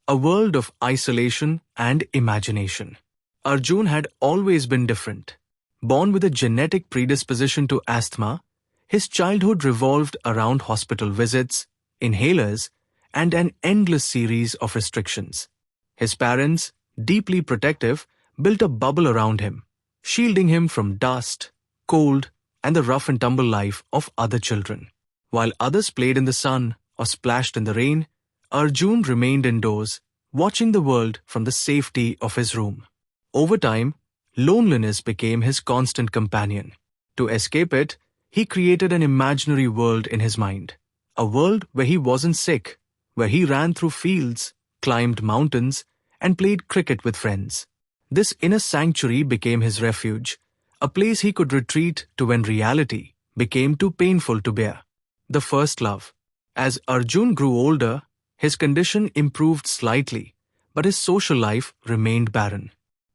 a world of isolation and imagination. Arjun had always been different. Born with a genetic predisposition to asthma, his childhood revolved around hospital visits, inhalers, and an endless series of restrictions. His parents, deeply protective, built a bubble around him, shielding him from dust, cold, and the rough and tumble life of other children. While others played in the sun or splashed in the rain, Arjun remained indoors, watching the world from the safety of his room. Over time, loneliness became his constant companion. To escape it, he created an imaginary world in his mind. A world where he wasn't sick, where he ran through fields, climbed mountains, and played cricket with friends. This inner sanctuary became his refuge, a place he could retreat to when reality became too painful to bear. The first love. As Arjun grew older, his condition improved slightly, but his social life remained barren.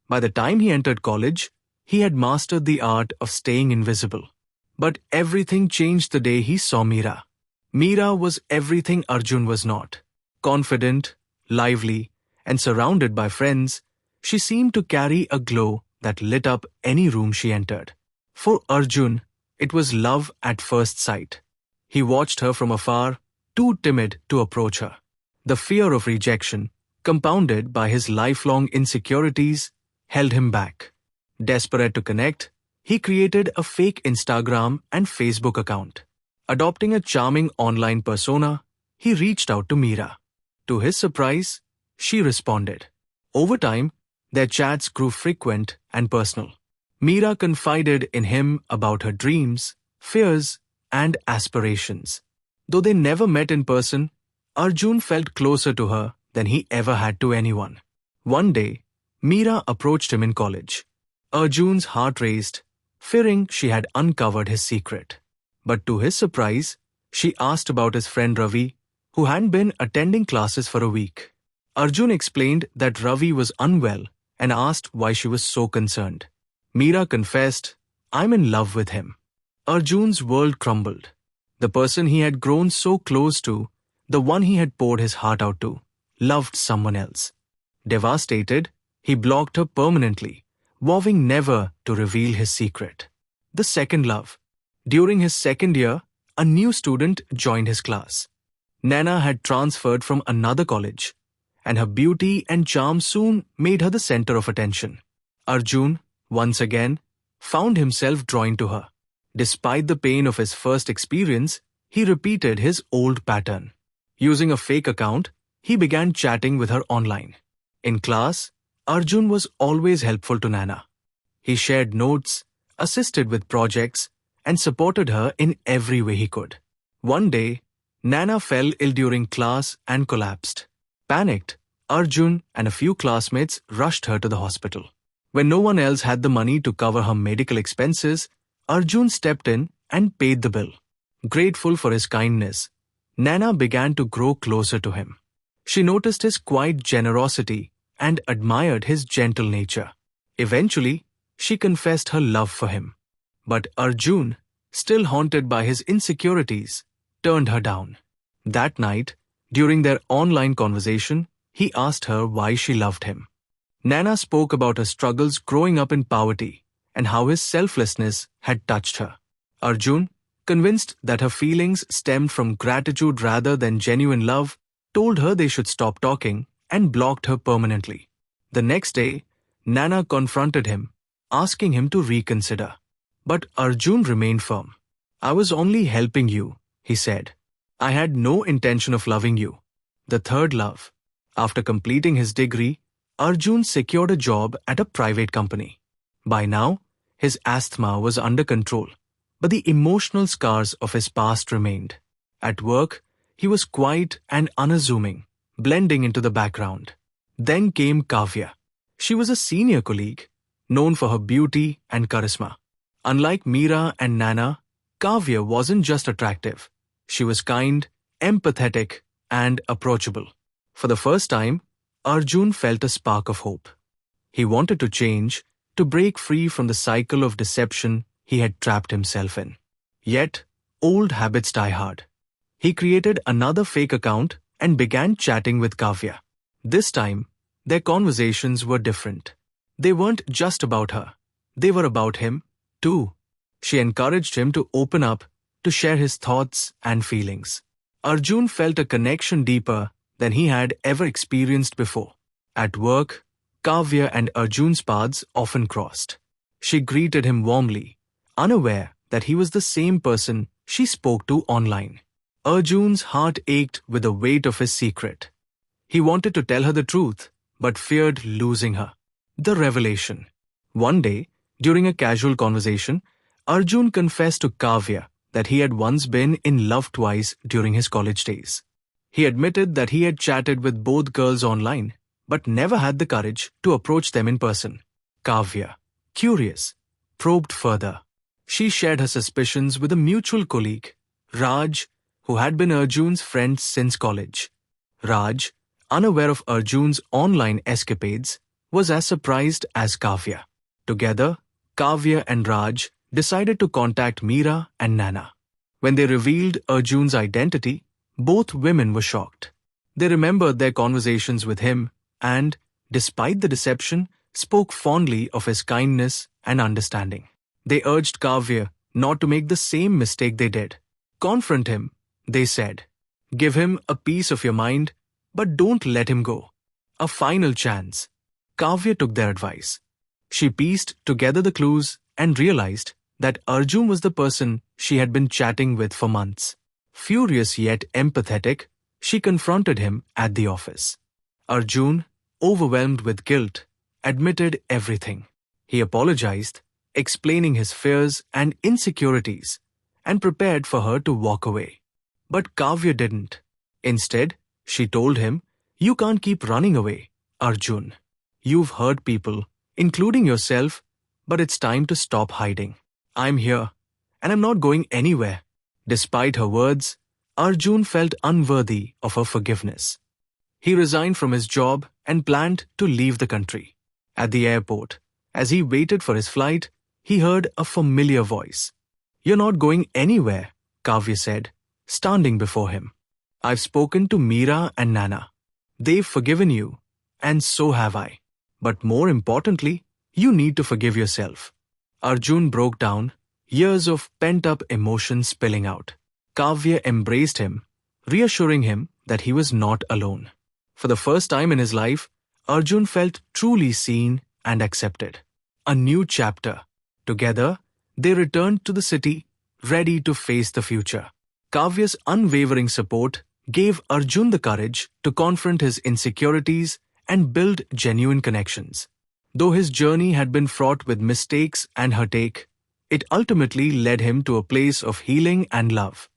By the time he entered college, he had mastered the art of staying invisible. But everything changed the day he saw Meera. Meera was everything Arjun was not. Confident, lively, and surrounded by friends, she seemed to carry a glow that lit up any room she entered. For Arjun, it was love at first sight. He watched her from afar, too timid to approach her. The fear of rejection, compounded by his lifelong insecurities, held him back. Desperate to connect, he created a fake Instagram and Facebook account. Adopting a charming online persona, he reached out to Meera. To his surprise, she responded. Over time, their chats grew frequent and personal. Meera confided in him about her dreams, fears, and aspirations. Though they never met in person, Arjun felt closer to her than he ever had to anyone. One day, Meera approached him in college. Arjun's heart raced, fearing she had uncovered his secret. But to his surprise, she asked about his friend Ravi, who hadn't been attending classes for a week. Arjun explained that Ravi was unwell and asked why she was so concerned. Meera confessed, "I'm in love with him." Arjun's world crumbled. The person he had grown so close to, the one he had poured his heart out to, loved someone else. Devastated, he blocked her permanently, vowing never to reveal his secret. The second love. During his second year, a new student joined his class. Naina had transferred from another college, and her beauty and charm soon made her the center of attention. Arjun, once again, found himself drawn to her. Despite the pain of his first experience, he repeated his old pattern. Using a fake account, he began chatting with her online. In class, Arjun was always helpful to Naina. He shared notes, assisted with projects, and supported her in every way he could. One day, Naina fell ill during class and collapsed. Panicked, Arjun and a few classmates rushed her to the hospital. When no one else had the money to cover her medical expenses, Arjun stepped in and paid the bill. Grateful for his kindness, Naina began to grow closer to him. She noticed his quiet generosity and admired his gentle nature. Eventually, she confessed her love for him. But Arjun, still haunted by his insecurities, turned her down. That night, during their online conversation, he asked her why she loved him. Naina spoke about her struggles growing up in poverty and how his selflessness had touched her. Arjun, convinced that her feelings stemmed from gratitude rather than genuine love, told her they should stop talking and blocked her permanently. The next day, Naina confronted him, asking him to reconsider. But Arjun remained firm. "I was only helping you," he said. "I had no intention of loving you." The third love. After completing his degree, Arjun secured a job at a private company. By now, his asthma was under control, but the emotional scars of his past remained. At work, he was quiet and unassuming, blending into the background. Then came Kavya. She was a senior colleague, known for her beauty and charisma. Unlike Meera and Naina, Kavya wasn't just attractive. She was kind, empathetic, and approachable. For the first time, Arjun felt a spark of hope. He wanted to change, to break free from the cycle of deception he had trapped himself in. Yet, old habits die hard. He created another fake account and began chatting with Kavya. This time, their conversations were different. They weren't just about her. They were about him, too. She encouraged him to open up, to share his thoughts and feelings. Arjun felt a connection deeper than he had ever experienced before. At work, Kavya and Arjun's paths often crossed. She greeted him warmly, unaware that he was the same person she spoke to online. Arjun's heart ached with the weight of his secret. He wanted to tell her the truth, but feared losing her. The revelation. One day, during a casual conversation, Arjun confessed to Kavya that he had once been in love twice during his college days. He admitted that he had chatted with both girls online, but never had the courage to approach them in person. Kavya, curious, probed further. She shared her suspicions with a mutual colleague, Raj, who had been Arjun's friend since college. Raj, unaware of Arjun's online escapades, was as surprised as Kavya. Together, Kavya and Raj decided to contact Meera and Naina. When they revealed Arjun's identity, both women were shocked. They remembered their conversations with him and, despite the deception, spoke fondly of his kindness and understanding. They urged Kavya not to make the same mistake they did. Confront him, they said. Give him a piece of your mind, but don't let him go. A final chance. Kavya took their advice. She pieced together the clues and realized that Arjun was the person she had been chatting with for months. Furious yet empathetic, she confronted him at the office. Arjun, overwhelmed with guilt, admitted everything. He apologized, explaining his fears and insecurities, and prepared for her to walk away. But Kavya didn't. Instead, she told him, "You can't keep running away, Arjun. You've hurt people, including yourself, but it's time to stop hiding. I'm here, and I'm not going anywhere." Despite her words, Arjun felt unworthy of her forgiveness. He resigned from his job and planned to leave the country. At the airport, as he waited for his flight, he heard a familiar voice. "You're not going anywhere," Kavya said, standing before him. "I've spoken to Meera and Naina. They've forgiven you, and so have I. But more importantly, you need to forgive yourself." Arjun broke down, years of pent-up emotion spilling out. Kavya embraced him, reassuring him that he was not alone. For the first time in his life, Arjun felt truly seen and accepted. A new chapter. Together, they returned to the city, ready to face the future. Kavya's unwavering support gave Arjun the courage to confront his insecurities and build genuine connections. Though his journey had been fraught with mistakes and heartache, it ultimately led him to a place of healing and love.